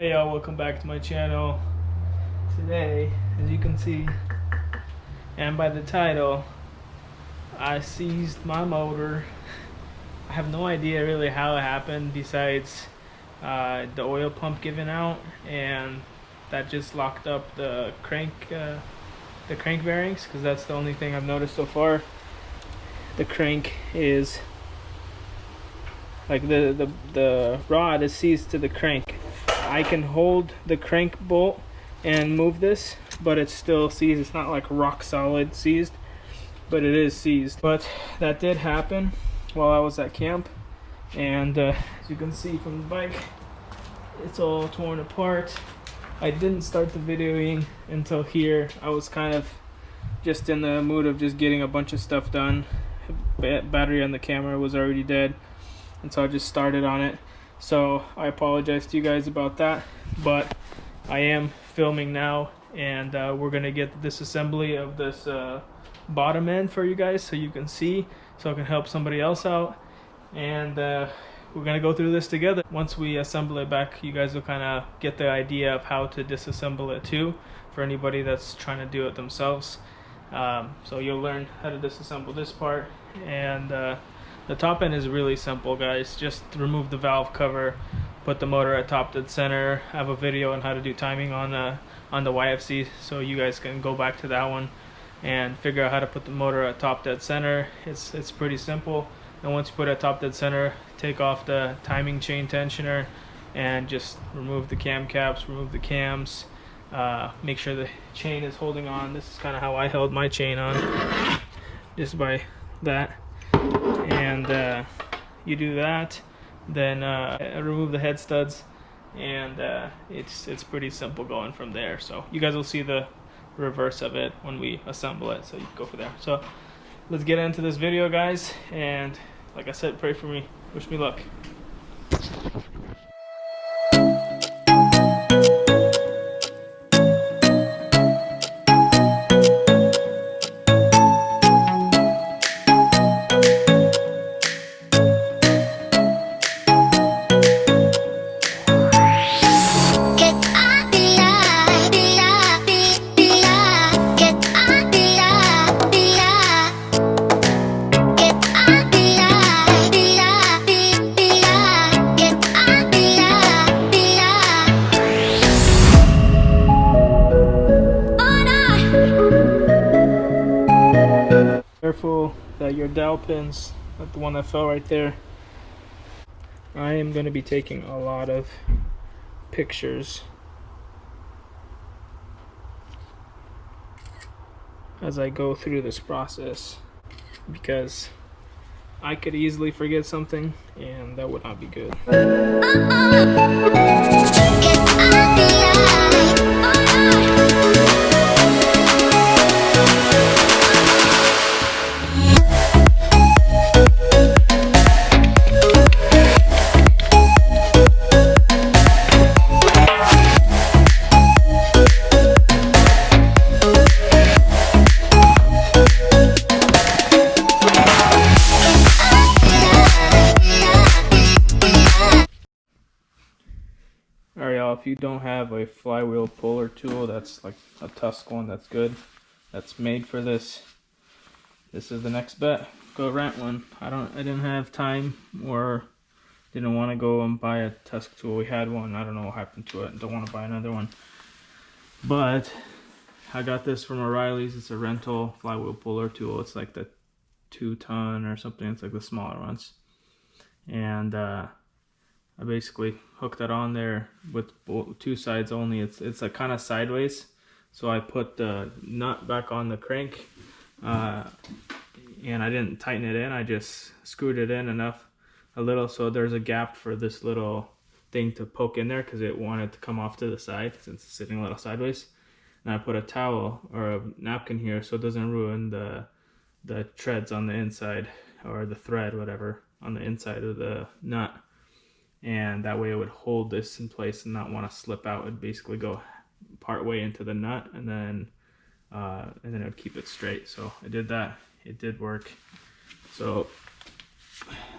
Hey y'all, welcome back to my channel. Today, as you can see, and by the title, I seized my motor. I have no idea really how it happened besides the oil pump giving out, and that just locked up the crank bearings, because that's the only thing I've noticed so far. The crank is like the rod is seized to the crank. I can hold the crank bolt and move this, but it's still seized. It's not like rock solid seized, but it is seized. But that did happen while I was at camp, and as you can see from the bike, it's all torn apart. I didn't start the videoing until here. I was kind of just in the mood of just getting a bunch of stuff done. Battery on the camera was already dead, and so I just started on it. So I apologize to you guys about that, but I am filming now, and we're gonna get the disassembly of this bottom end for you guys so you can see, so I can help somebody else out, and we're gonna go through this together. Once we assemble it back, you guys will kind of get the idea of how to disassemble it too, for anybody that's trying to do it themselves. So you'll learn how to disassemble this part, and the top end is really simple, guys. Just remove the valve cover, put the motor at top dead center. I have a video on how to do timing on the YFC, so you guys can go back to that one and figure out how to put the motor at top dead center. It's pretty simple. And once you put it at top dead center, take off the timing chain tensioner and just remove the cam caps, remove the cams. Make sure the chain is holding on. This is kind of how I held my chain on, just by that. And you do that, then remove the head studs, and it's pretty simple going from there. So you guys will see the reverse of it when we assemble it, so you can go from there. So let's get into this video, guys, and like I said, pray for me, wish me luck. Careful that your dowel pins, like the one that fell right there. I am going to be taking a lot of pictures as I go through this process, because I could easily forget something, and that would not be good. Alright y'all, if you don't have a flywheel puller tool that's like a Tusk one that's good, that's made for this, this is the next bet. Go rent one. I didn't have time or didn't want to go and buy a Tusk tool. We had one, I don't know what happened to it. Don't want to buy another one. But I got this from O'Reilly's. It's a rental flywheel puller tool. It's like the 2-ton or something. It's like the smaller ones. And I basically hooked that on there with two sides only. It's like kind of sideways, so I put the nut back on the crank, and I didn't tighten it in. I just screwed it in enough, a little, so there's a gap for this little thing to poke in there, because it wanted to come off to the side since it's sitting a little sideways. And I put a towel or a napkin here so it doesn't ruin the treads on the inside, or the thread, whatever, on the inside of the nut. And that way it would hold this in place and not want to slip out. It'd basically go part way into the nut, and then it would keep it straight. So I did that. It did work. So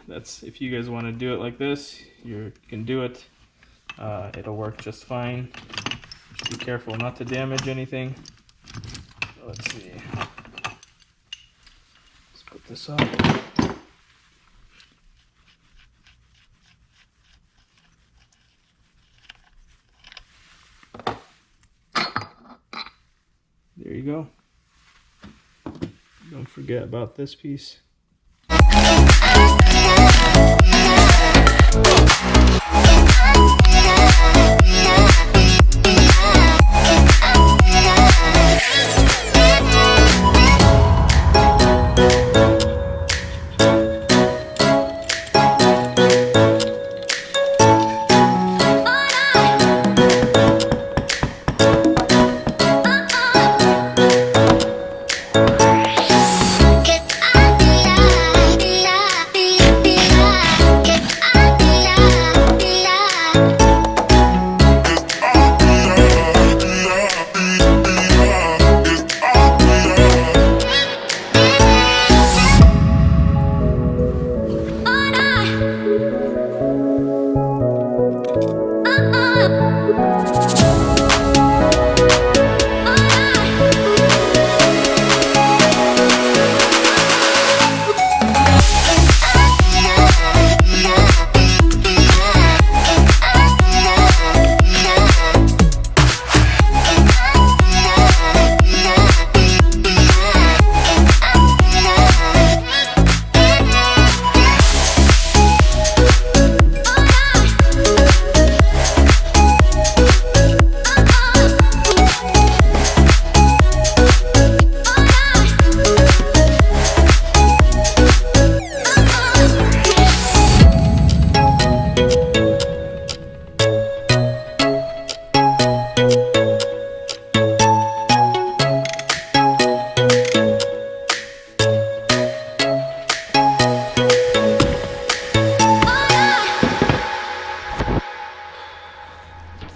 that's, if you guys want to do it like this, you can do it. it'll work just fine. Just be careful not to damage anything. So let's see. Let's put this up. There you go. Don't forget about this piece.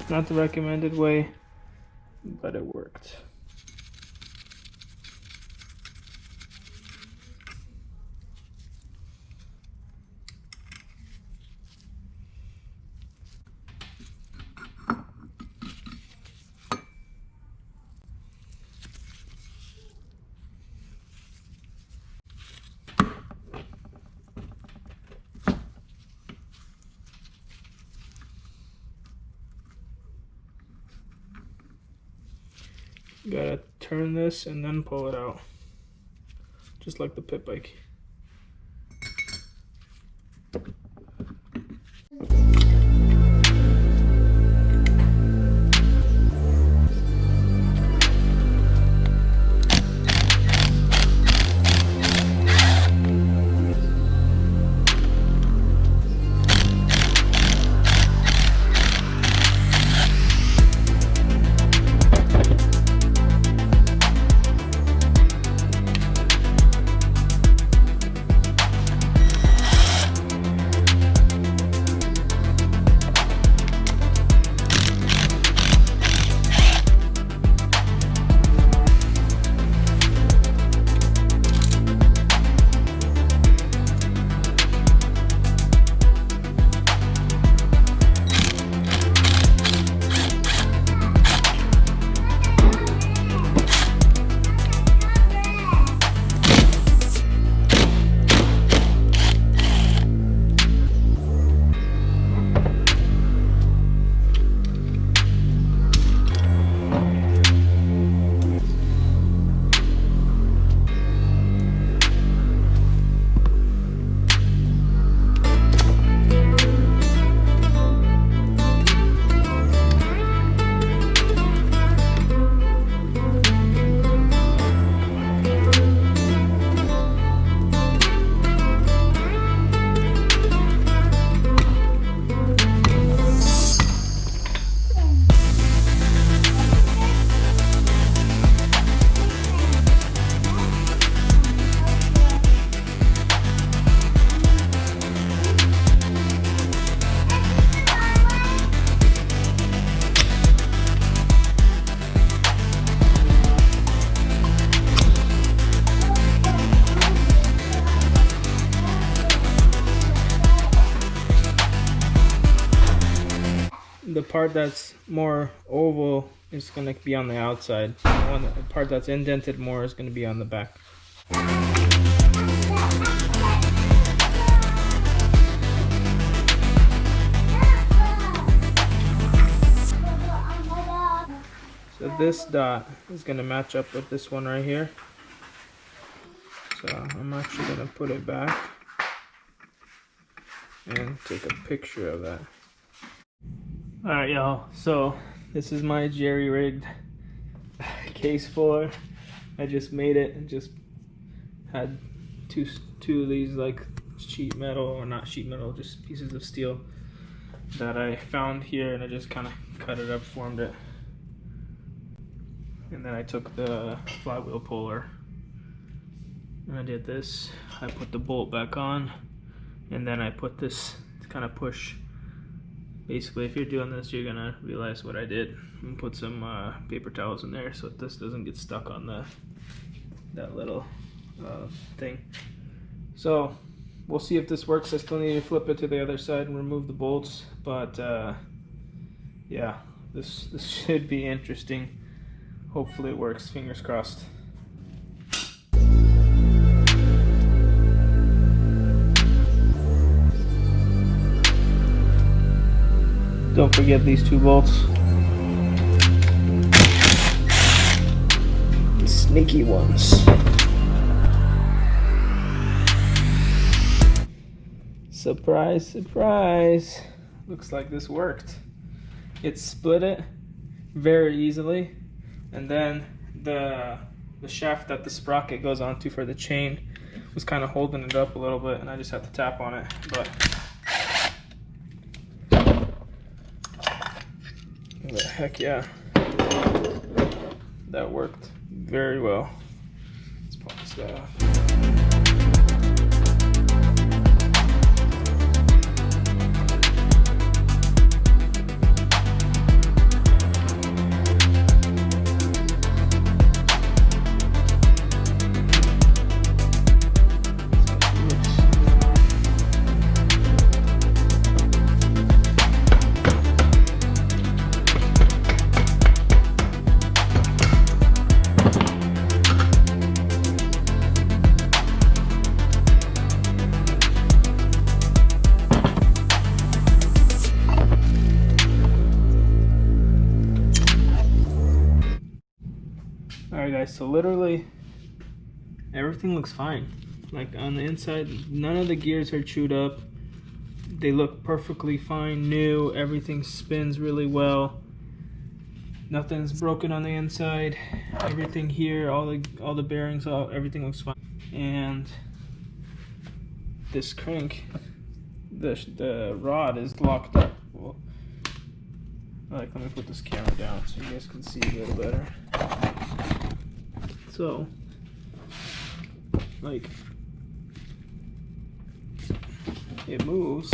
Not the recommended way, but it worked. Gotta turn this and then pull it out, just like the pit bike. part that's more oval is going to be on the outside. The part that's indented more is going to be on the back. So this dot is going to match up with this one right here. So I'm actually going to put it back and take a picture of that. Alright y'all, so this is my jerry-rigged case puller. I just made it and just had two of these like sheet metal, or not sheet metal, just pieces of steel that I found here, and I just kind of cut it up, formed it. And then I took the flywheel puller and I did this. I put the bolt back on, and then I put this to kind of push. Basically, if you're doing this, you're gonna realize what I did, and put some paper towels in there so this doesn't get stuck on that little thing. So we'll see if this works. I still need to flip it to the other side and remove the bolts, but yeah, this should be interesting. Hopefully it works, fingers crossed. Don't forget these 2 bolts. The sneaky ones. Surprise, surprise. Looks like this worked. It split it very easily. And then the shaft that the sprocket goes onto for the chain was kind of holding it up a little bit, and I just had to tap on it. But heck yeah, that worked very well. Let's pop this guy off. Alright guys, so literally everything looks fine. Like on the inside, none of the gears are chewed up. They look perfectly fine, new. Everything spins really well. Nothing's broken on the inside. Everything here, all the bearings, everything looks fine. And this crank, the rod is locked up. Well, let me put this camera down so you guys can see a little better. So, like, it moves,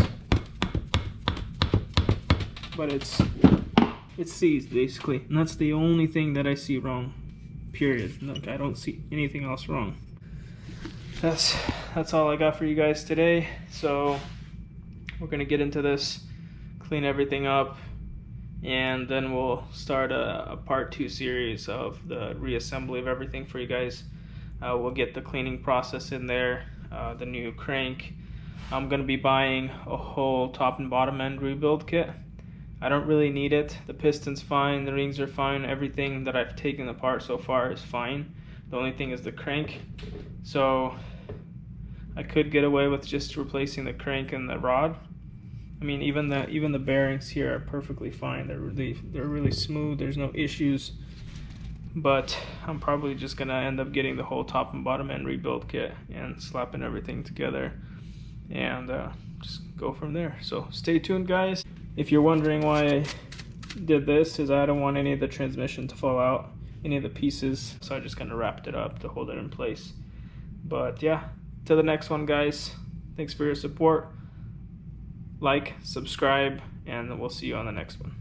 but it's seized basically, and that's the only thing that I see wrong. Period. Like, I don't see anything else wrong. That's all I got for you guys today. So we're gonna get into this, clean everything up, and then we'll start a part 2 series of the reassembly of everything for you guys. We'll get the cleaning process in there, the new crank. I'm going to be buying a whole top and bottom end rebuild kit. I don't really need it. The piston's fine, the rings are fine, everything that I've taken apart so far is fine. The only thing is the crank. So I could get away with just replacing the crank and the rod. I mean, even the bearings here are perfectly fine. They're really smooth. There's no issues. But I'm probably just gonna end up getting the whole top and bottom end rebuild kit and slapping everything together, and just go from there. So stay tuned, guys. If you're wondering why I did this, is I don't want any of the transmission to fall out, any of the pieces. So I just kind of wrapped it up to hold it in place. But yeah, till the next one, guys. Thanks for your support. Like, subscribe, and we'll see you on the next one.